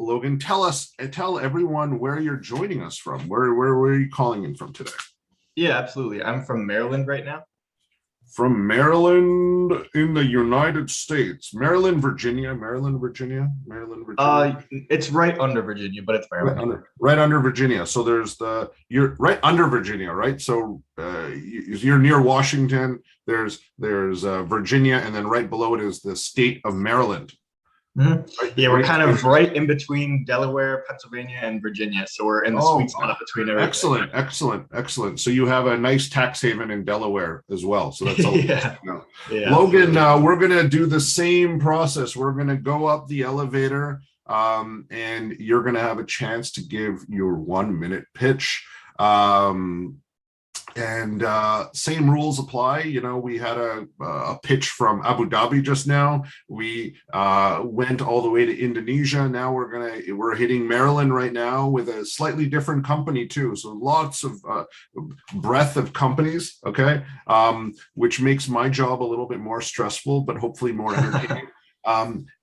Logan, tell everyone where you're joining us from. Where are you calling in from today? Yeah, absolutely. I'm from Maryland right now. From Maryland in the United States. Maryland, Virginia. It's right under Virginia, but it's Maryland. Right under Virginia. So you're right under Virginia, right? So you're near Washington. There's Virginia, and then right below it is the state of Maryland. Mm-hmm. Right? Yeah, we're kind of right in between Delaware, Pennsylvania, and Virginia. So we're in the sweet spot between everything. Excellent. So you have a nice tax haven in Delaware as well. So that's all. Yeah. Logan, we're going to do the same process. We're going to go up the elevator, and you're going to have a chance to give your 1-minute pitch. And same rules apply. We had a pitch from Abu Dhabi just now. We went all the way to Indonesia. Now we're hitting Maryland right now with a slightly different company too. So lots of breadth of companies. Okay, which makes my job a little bit more stressful, but hopefully more entertaining.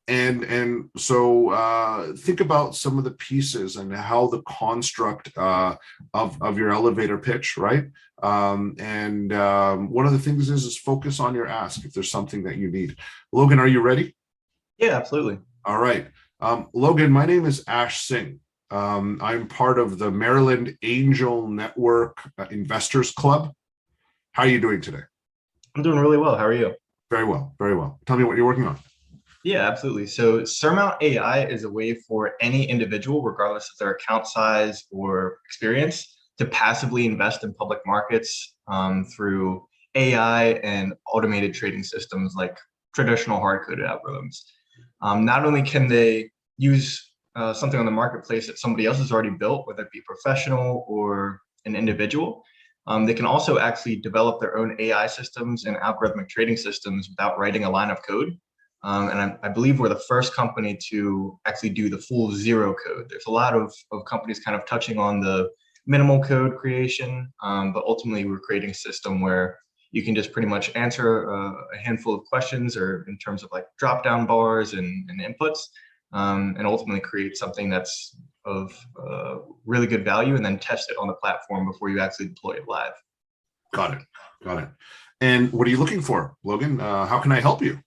And so think about some of the pieces and how the construct of your elevator pitch, right? And one of the things is focus on your ask if there's something that you need. Logan, are you ready? Yeah, absolutely. All right. Logan, my name is Ash Singh. I'm part of the Maryland Angel Network Investors Club. How are you doing today? I'm doing really well. How are you? Very well. Tell me what you're working on. Yeah, absolutely. So Surmount AI is a way for any individual, regardless of their account size or experience, to passively invest in public markets through AI and automated trading systems like traditional hard-coded algorithms. Not only can they use something on the marketplace that somebody else has already built, whether it be professional or an individual, they can also actually develop their own AI systems and algorithmic trading systems without writing a line of code. And I believe we're the first company to actually do the full zero code. There's a lot of companies kind of touching on the minimal code creation, but ultimately we're creating a system where you can just pretty much answer a handful of questions or in terms of like drop-down bars and inputs, and ultimately create something that's of really good value and then test it on the platform before you actually deploy it live. Got it. And what are you looking for, Logan? How can I help you?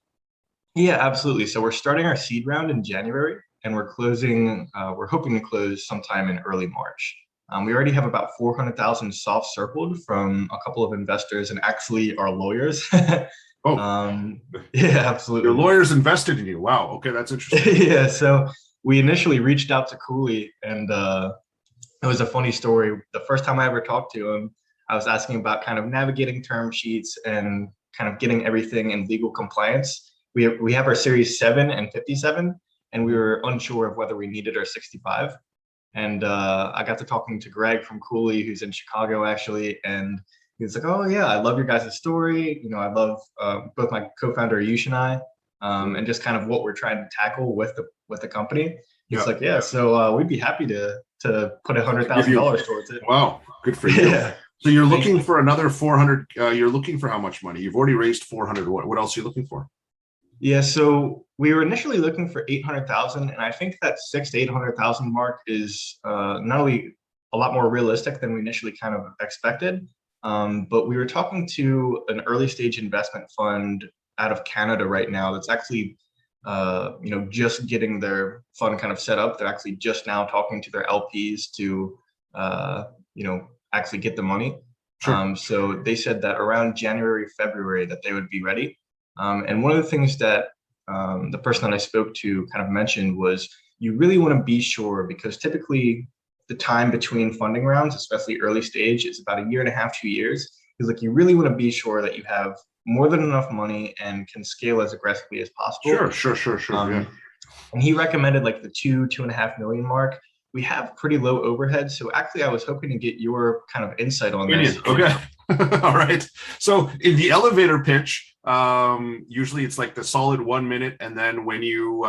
Yeah, absolutely. So we're starting our seed round in January, and we're hoping to close sometime in early March. We already have about 400,000 soft circled from a couple of investors and actually our lawyers. Yeah, absolutely. Your lawyers invested in you. Wow. Okay, that's interesting. Yeah. So we initially reached out to Cooley, and it was a funny story. The first time I ever talked to him, I was asking about kind of navigating term sheets and kind of getting everything in legal compliance. We have our Series 7 and 57, and we were unsure of whether we needed our 65. And I got to talking to Greg from Cooley, who's in Chicago actually, and he's like, "Oh yeah, I love your guys' story. I love both my co-founder Yush and I, and just kind of what we're trying to tackle with the company." He's like, "Yeah, so we'd be happy to put $100,000 towards it." Wow, good for you. Yeah. So you're looking for another 400. You're looking for how much money? You've already raised 400. What else are you looking for? Yeah, so we were initially looking for 800,000, and I think that 600,000 to 800,000 mark is not only a lot more realistic than we initially kind of expected, but we were talking to an early stage investment fund out of Canada right now that's actually just getting their fund kind of set up. They're actually just now talking to their LPs to actually get the money. Sure. So they said that around January, February that they would be ready. And one of the things that the person that I spoke to kind of mentioned was you really want to be sure, because typically the time between funding rounds, especially early stage, is about 1.5 to 2 years. Because like you really want to be sure that you have more than enough money and can scale as aggressively as possible. Sure. Yeah. And he recommended like the 2.5 million mark. We have pretty low overhead. So actually I was hoping to get your kind of insight on this. Okay. All right. So in the elevator pitch, usually it's like the solid 1 minute, and then when you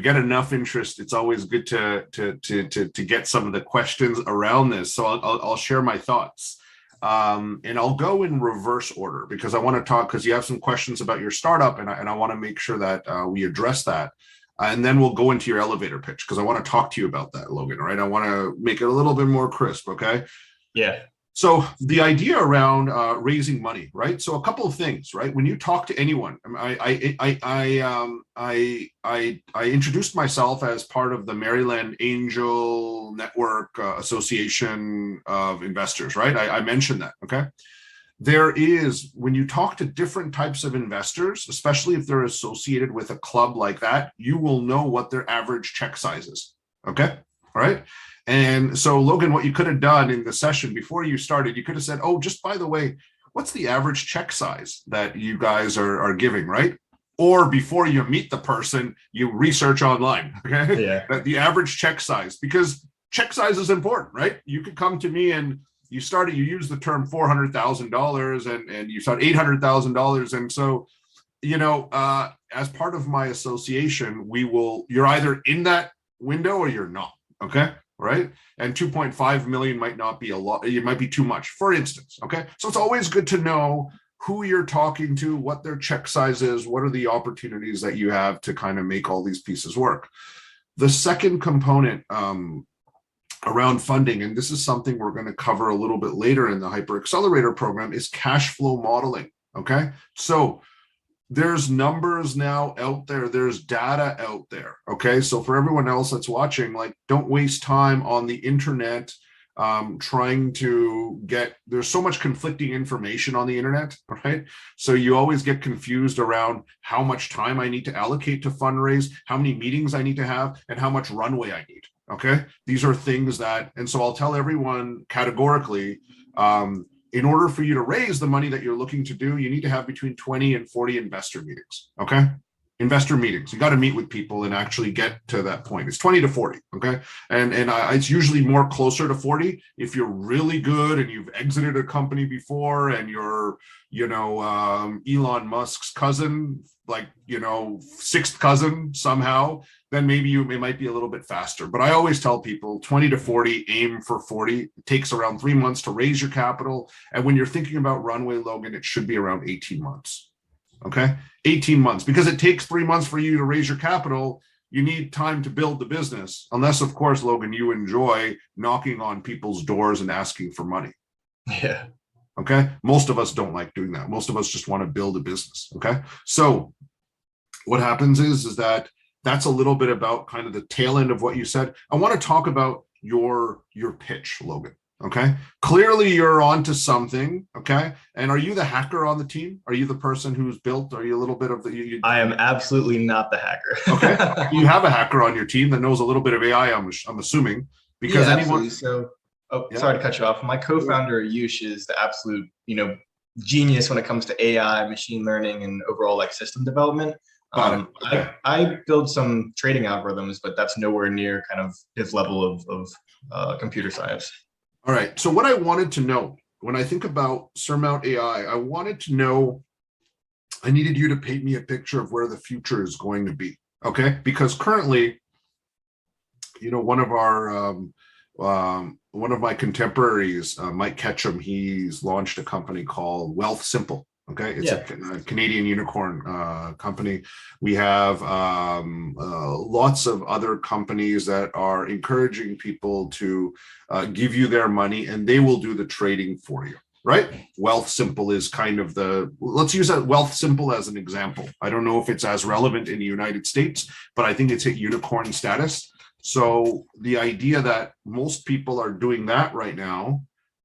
get enough interest, it's always good to get some of the questions around this. So I'll share my thoughts, and I'll go in reverse order because I want to talk, because you have some questions about your startup, and I want to make sure that we address that. and then we'll go into your elevator pitch because I want to talk to you about that, Logan. Right? I want to make it a little bit more crisp. Okay. Yeah. So the idea around raising money, right? So a couple of things, right? When you talk to anyone, I introduced myself as part of the Maryland Angel Network Association of Investors, right? I mentioned that, okay? There is, when you talk to different types of investors, especially if they're associated with a club like that, you will know what their average check size is, okay? All right. And so, Logan, what you could have done in the session before you started, you could have said, oh, just by the way, what's the average check size that you guys are giving, right? Or before you meet the person, you research online, okay? Yeah. That the average check size, because check size is important, right? You could come to me and you use the term $400,000 and you start $800,000. And so, as part of my association, you're either in that window or you're not, okay? Right? And 2.5 million might not be a lot. It might be too much, for instance. Okay. So it's always good to know who you're talking to, what their check size is, what are the opportunities that you have to kind of make all these pieces work. The second component around funding, and this is something we're going to cover a little bit later in the Hyper Accelerator program, is cash flow modeling. Okay. So there's numbers now out there. There's data out there. Okay. So for everyone else that's watching, like, don't waste time on the internet trying to there's so much conflicting information on the internet, right? So you always get confused around how much time I need to allocate to fundraise, how many meetings I need to have, and how much runway I need. Okay. These are things and so I'll tell everyone categorically, in order for you to raise the money that you're looking to do, you need to have between 20 and 40 investor meetings, okay? Investor meetings. You got to meet with people and actually get to that point. It's 20 to 40, okay? And it's usually more closer to 40 if you're really good and you've exited a company before and you're, Elon Musk's cousin, like, sixth cousin somehow, then maybe it might be a little bit faster. But I always tell people 20 to 40, aim for 40. It takes around 3 months to raise your capital. And when you're thinking about runway, Logan, it should be around 18 months. Okay. 18 months, because it takes 3 months for you to raise your capital. You need time to build the business. Unless, of course, Logan, you enjoy knocking on people's doors and asking for money. Yeah. Okay. Most of us don't like doing that. Most of us just want to build a business. Okay. So what happens is that that's a little bit about kind of the tail end of what you said. I want to talk about your pitch, Logan. Okay. Clearly you're onto something. Okay. And are you the hacker on the team? Are you the person who's built? Are you a little bit of I am absolutely not the hacker. Okay. You have a hacker on your team that knows a little bit of AI, I'm assuming, because absolutely. So, sorry to cut you off. My co-founder, Yush, is the absolute, genius when it comes to AI, machine learning, and overall like system development. Okay. I build some trading algorithms, but that's nowhere near kind of his level of computer science. All right. So what I wanted to know when I think about Surmount AI, I wanted to know, I needed you to paint me a picture of where the future is going to be. Okay. Because currently, one of my contemporaries, Mike Ketchum, he's launched a company called Wealth Simple. Okay, it's a Canadian unicorn company. We have lots of other companies that are encouraging people to give you their money and they will do the trading for you, right? Wealth Simple is kind of let's use that Wealth Simple as an example. I don't know if it's as relevant in the United States, but I think it's hit unicorn status. So the idea that most people are doing that right now,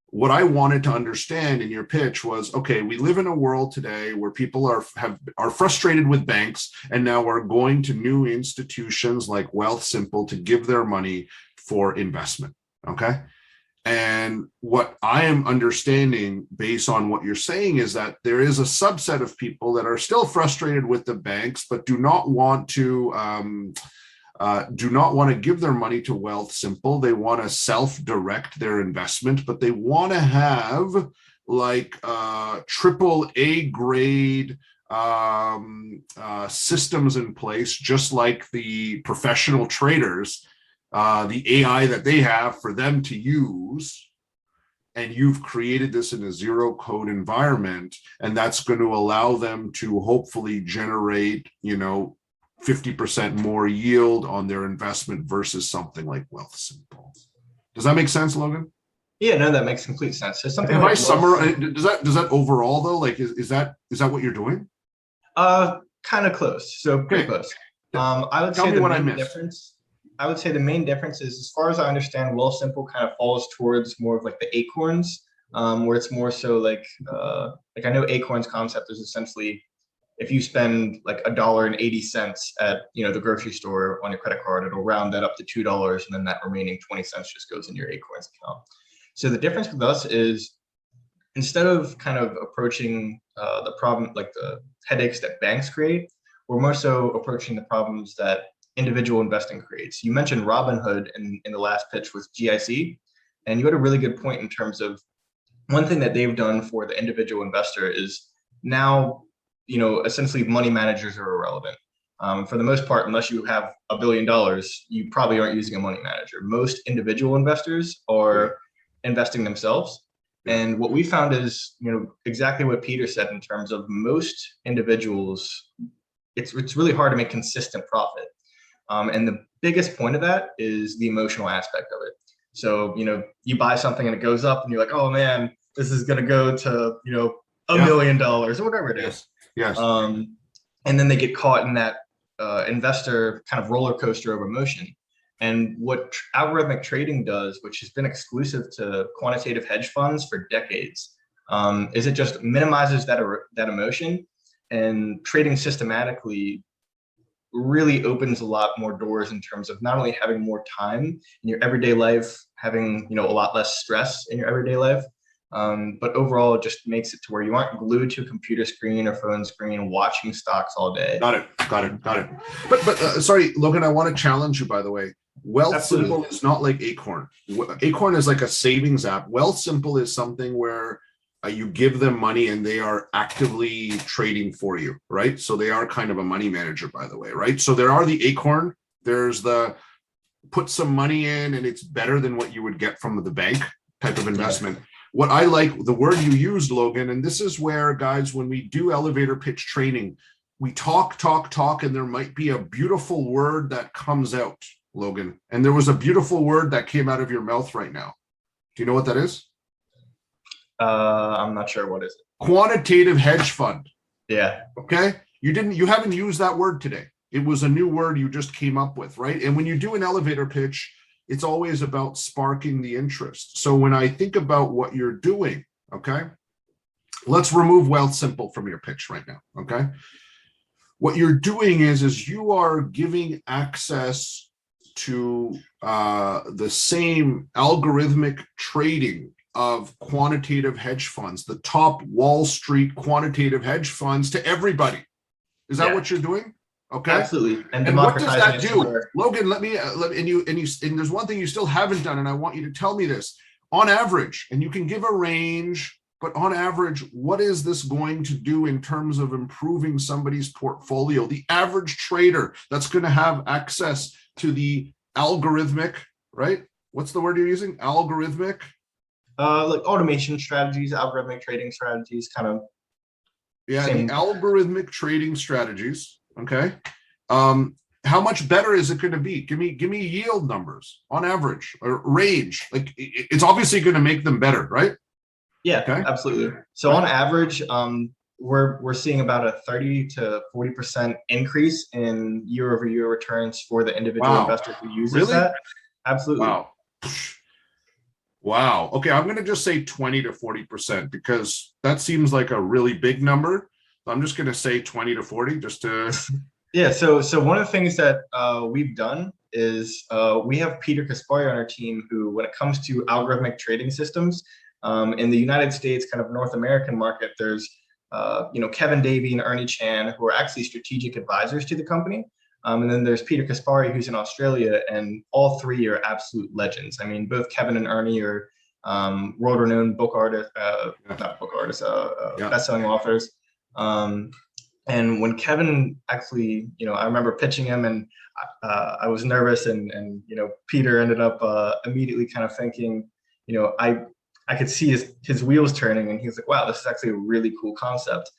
what I wanted to understand in your pitch was, okay, we live in a world today where people are frustrated with banks, and now we're going to new institutions like Wealth Simple to give their money for investment. Okay. And what I am understanding based on what you're saying is that there is a subset of people that are still frustrated with the banks, but do not want to give their money to Wealth Simple. They want to self-direct their investment, but they want to have like triple A grade systems in place, just like the professional traders, the AI that they have for them to use. And you've created this in a zero code environment, and that's going to allow them to hopefully generate, 50% more yield on their investment versus something like Wealthsimple. Does that make sense, Logan? Yeah, no, that makes complete sense. So something Have like I summarize? Does that overall though? Like, is that what you're doing? kind of close. So pretty Okay. close. I would Tell say me the what I main missed. difference. I would say the main difference is, as far as I understand, Wealthsimple kind of falls towards more of like the Acorns, where it's more so like I know Acorns concept is essentially if you spend like $1.80 at the grocery store on your credit card, it'll round that up to $2, and then that remaining 20 cents just goes in your Acorns account. So the difference with us is, instead of kind of approaching the problem like the headaches that banks create, we're more so approaching the problems that individual investing creates. You mentioned Robinhood in the last pitch with GIC, and you had a really good point in terms of one thing that they've done for the individual investor is now, essentially money managers are irrelevant. For the most part, unless you have $1 billion, you probably aren't using a money manager. Most individual investors are investing themselves. And what we found is, exactly what Peter said in terms of most individuals, it's really hard to make consistent profit. And the biggest point of that is the emotional aspect of it. So, you buy something and it goes up and you're like, oh man, this is going to go to, $1 million or whatever it is. Yes. And then they get caught in that investor kind of roller coaster of emotion. And what algorithmic trading does, which has been exclusive to quantitative hedge funds for decades, is it just minimizes that emotion, and trading systematically really opens a lot more doors in terms of not only having more time in your everyday life, having a lot less stress in your everyday life, but overall it just makes it to where you aren't glued to a computer screen or phone screen watching stocks all day. Got it. But sorry, Logan, I want to challenge you, by the way. Wealthsimple is not like Acorn. Acorn is like a savings app. Wealthsimple is something where you give them money and they are actively trading for you, right? So they are kind of a money manager, by the way, right? So there are the Acorn, there's the put some money in and it's better than what you would get from the bank type of investment. What I like, the word you used, Logan, and this is where, guys, when we do elevator pitch training, we talk, and there might be a beautiful word that comes out, Logan. And there was a beautiful word that came out of your mouth right now. Do you know what that is? I'm not sure. What is it? Quantitative hedge fund. Yeah. Okay. You haven't used that word today. It was a new word you just came up with, right? And when you do an elevator pitch, it's always about sparking the interest. So when I think about what you're doing, okay, let's remove Wealthsimple from your pitch right now. Okay. What you're doing is you are giving access to the same algorithmic trading of quantitative hedge funds, the top Wall Street quantitative hedge funds, to everybody. Is that what you're doing? Okay. Absolutely. And what does that do? Logan, and there's one thing you still haven't done, and I want you to tell me this. On average, and you can give a range, but on average, what is this going to do in terms of improving somebody's portfolio? The average trader that's going to have access to the algorithmic, right? What's the word you're using? Algorithmic? Like automation strategies, algorithmic trading strategies, kind of. Yeah, the algorithmic trading strategies. Okay. How much better is it going to be? Give me yield numbers on average or range. Like it's obviously going to make them better, right? Yeah, okay. Absolutely. So on average, we're seeing about a 30 to 40% increase in year-over-year returns for the individual investor who uses that. Absolutely. Wow. Okay, I'm going to just say 20 to 40% because that seems like a really big number. I'm just going to say 20 to 40 just to. Yeah. So one of the things that we've done is we have Peter Kaspari on our team who, when it comes to algorithmic trading systems in the United States, kind of North American market, there's Kevin Davey and Ernie Chan, who are actually strategic advisors to the company. And then there's Peter Kaspari, who's in Australia, and all three are absolute legends. I mean, both Kevin and Ernie are world-renowned best-selling authors. And when Kevin actually, I remember pitching him, and I was nervous, and Peter ended up immediately kind of thinking, I could see his wheels turning, and he was like, wow, this is actually a really cool concept.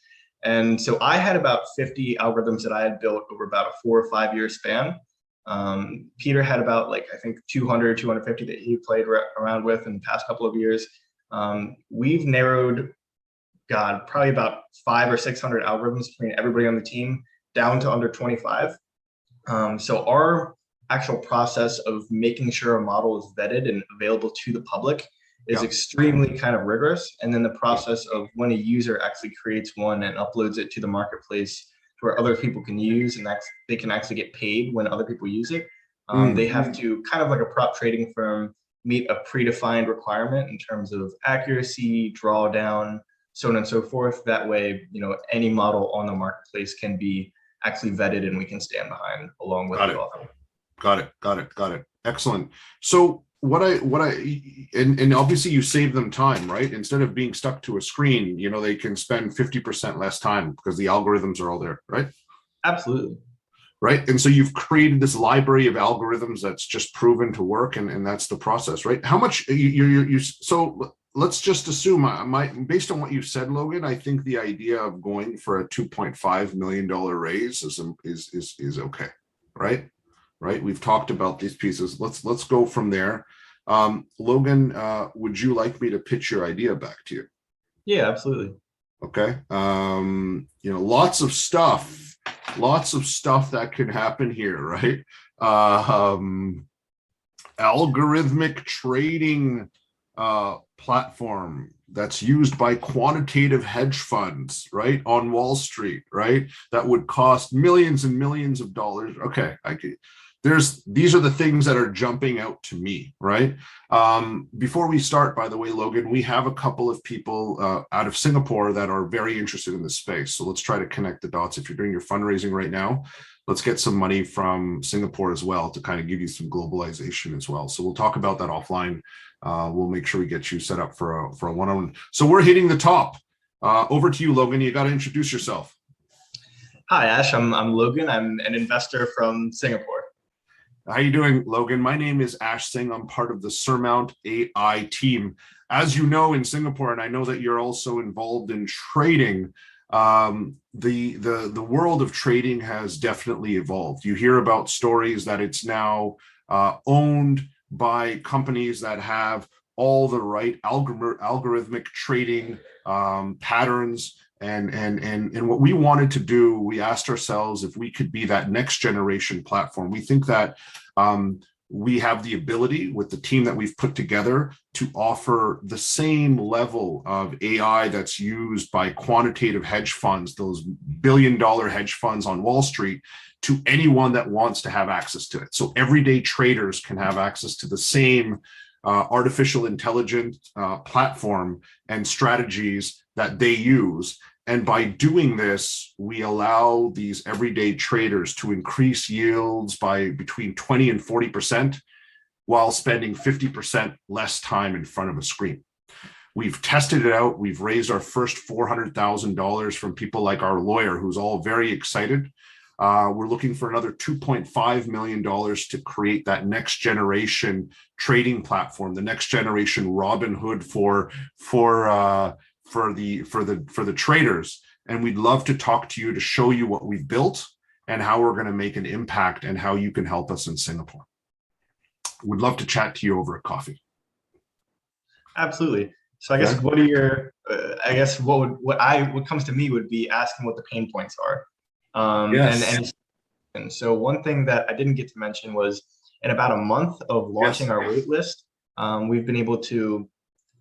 And so I had about 50 algorithms that I had built over about a 4 or 5 year span. Peter had about like, I think 200, 250 that he played around with in the past couple of years. We've narrowed, God, probably about 500 or 600 algorithms between everybody on the team down to under 25. So our actual process of making sure a model is vetted and available to the public is extremely kind of rigorous. And then the process of when a user actually creates one and uploads it to the marketplace where other people can use and they can actually get paid when other people use it. They have to, kind of like a prop trading firm, meet a predefined requirement in terms of accuracy, drawdown, so on and so forth. That way, any model on the marketplace can be actually vetted and we can stand behind along with the offer. Got it. Excellent. So and obviously you save them time, right? Instead of being stuck to a screen, they can spend 50% less time because the algorithms are all there, right? Absolutely. Right. And so you've created this library of algorithms that's just proven to work, and that's the process, right? How much so let's just assume based on what you said, Logan, I think the idea of going for a $2.5 million raise is okay, right? Right. We've talked about these pieces. Let's go from there. Logan, would you like me to pitch your idea back to you? Yeah, absolutely. Okay. Lots of stuff that can happen here, right? Algorithmic trading platform that's used by quantitative hedge funds, right, on Wall Street, right? That would cost millions and millions of dollars. Okay, these are the things that are jumping out to me, right? Before we start, by the way, Logan, we have a couple of people out of Singapore that are very interested in this space. So let's try to connect the dots. If you're doing your fundraising right now, let's get some money from Singapore as well to kind of give you some globalization as well. So we'll talk about that offline. We'll make sure we get you set up for a one-on-one. So we're hitting the top. Over to you, Logan. You got to introduce yourself. Hi, Ash. I'm Logan. I'm an investor from Singapore. How you doing, Logan? My name is Ash Singh. I'm part of the Surmount AI team. As you know, in Singapore, and I know that you're also involved in trading, the world of trading has definitely evolved. You hear about stories that it's now owned by companies that have all the right algorithmic trading patterns. And what we wanted to do, we asked ourselves if we could be that next generation platform. We think that we have the ability with the team that we've put together to offer the same level of AI that's used by quantitative hedge funds, those billion-dollar hedge funds on Wall Street, to anyone that wants to have access to it. So everyday traders can have access to the same artificial intelligence platform and strategies that they use. And by doing this, we allow these everyday traders to increase yields by between 20 and 40% while spending 50% less time in front of a screen. We've tested it out. We've raised our first $400,000 from people like our lawyer, who's all very excited. We're looking for another $2.5 million to create that next generation trading platform, the next generation Robin Hood for the traders. And we'd love to talk to you to show you what we've built and how we're going to make an impact and how you can help us in Singapore. We'd love to chat to you over a coffee. Absolutely. So I guess what are your what comes to me would be asking what the pain points are. And so one thing that I didn't get to mention was in about a month of launching our wait list, we've been able to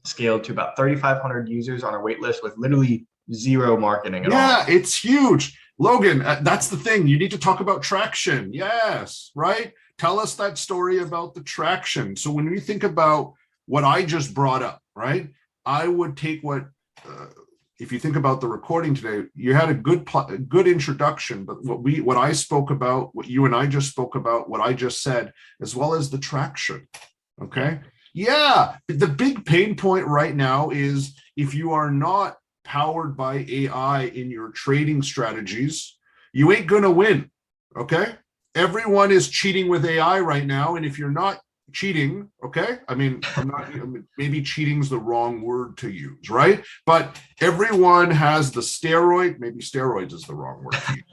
scale to about 3,500 users on our wait list with literally zero marketing at all. Yeah, it's huge. Logan, that's the thing. You need to talk about traction. Yes, right? Tell us that story about the traction. So when we think about what I just brought up, right? I would take if you think about the recording today, you had a good introduction, but what I spoke about, what you and I just spoke about, what I just said, as well as the traction. Okay. Yeah. The big pain point right now is if you are not powered by AI in your trading strategies, you ain't going to win. Okay. Everyone is cheating with AI right now. And if you're not cheating, okay? I mean, maybe cheating's the wrong word to use, right? But everyone has the steroid, maybe steroids is the wrong word to use.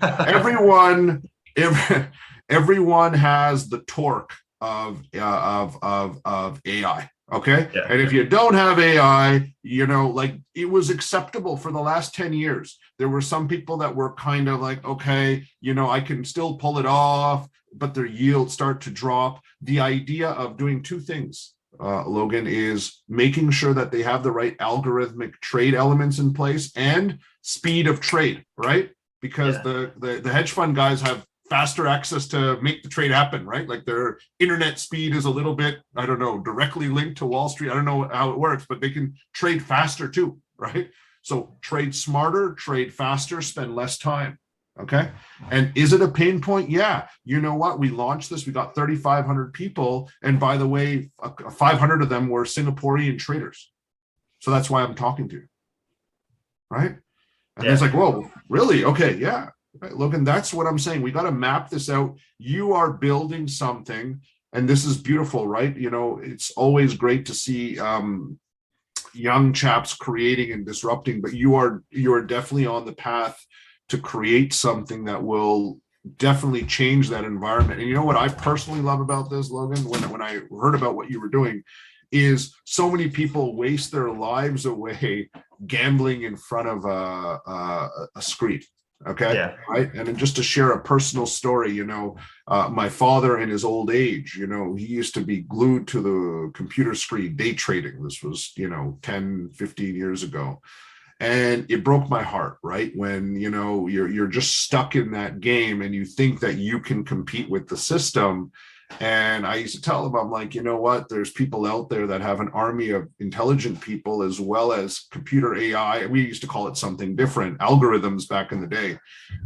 Everyone has the torque of AI. Okay. Yeah. And if you don't have AI, like it was acceptable for the last 10 years. There were some people that were kind of like, okay, I can still pull it off, but their yields start to drop. The idea of doing two things, Logan, is making sure that they have the right algorithmic trade elements in place and speed of trade, right? Because the hedge fund guys have faster access to make the trade happen, right? Like their internet speed is a little bit, I don't know, directly linked to Wall Street. I don't know how it works, but they can trade faster too, right? So trade smarter, trade faster, spend less time, okay? And is it a pain point? Yeah. You know what? We launched this, we got 3,500 people. And by the way, 500 of them were Singaporean traders. So that's why I'm talking to you, right? And it's like, whoa, really? Okay, yeah. Right, Logan, that's what I'm saying. We got to map this out. You are building something, and this is beautiful, right? It's always great to see young chaps creating and disrupting, but you are definitely on the path to create something that will definitely change that environment. And you know what I personally love about this, Logan, when I heard about what you were doing, is so many people waste their lives away gambling in front of a screen. Okay. Yeah. Right. And then just to share a personal story, my father in his old age, he used to be glued to the computer screen day trading. This was, 10, 15 years ago. And it broke my heart, right? When, you're just stuck in that game and you think that you can compete with the system. And I used to tell them, I'm like, you know what? There's people out there that have an army of intelligent people as well as computer AI. We used to call it something different, algorithms back in the day.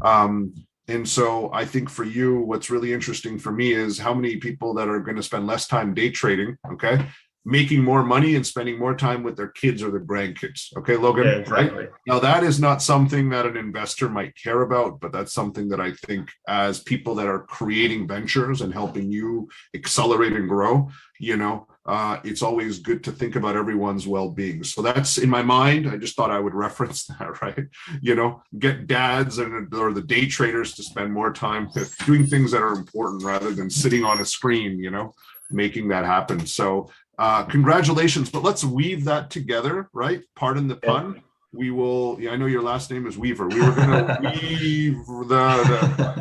And so I think for you, what's really interesting for me is how many people that are going to spend less time day trading, okay, making more money and spending more time with their kids or their grandkids. Okay, Logan, Yeah, exactly. right? Now that is not something that an investor might care about, but that's something that I think as people that are creating ventures and helping you accelerate and grow, it's always good to think about everyone's well-being. So that's in my mind. I just thought I would reference that, right? Get dads or the day traders to spend more time doing things that are important rather than sitting on a screen, making that happen. So congratulations, but let's weave that together, right? Pardon the pun. We will, I know your last name is Weaver. We were going to weave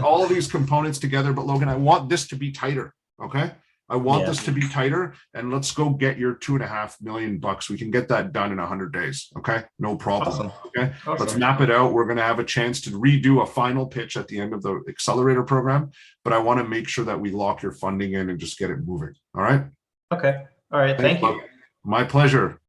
all these components together, but Logan, I want this to be tighter. Okay. I want this to be tighter, and let's go get your $2.5 million. We can get that done in 100 days. Okay. No problem. Awesome. Okay. Awesome. Let's map it out. We're going to have a chance to redo a final pitch at the end of the accelerator program, but I want to make sure that we lock your funding in and just get it moving. All right. Okay. All right. Thank you. My pleasure.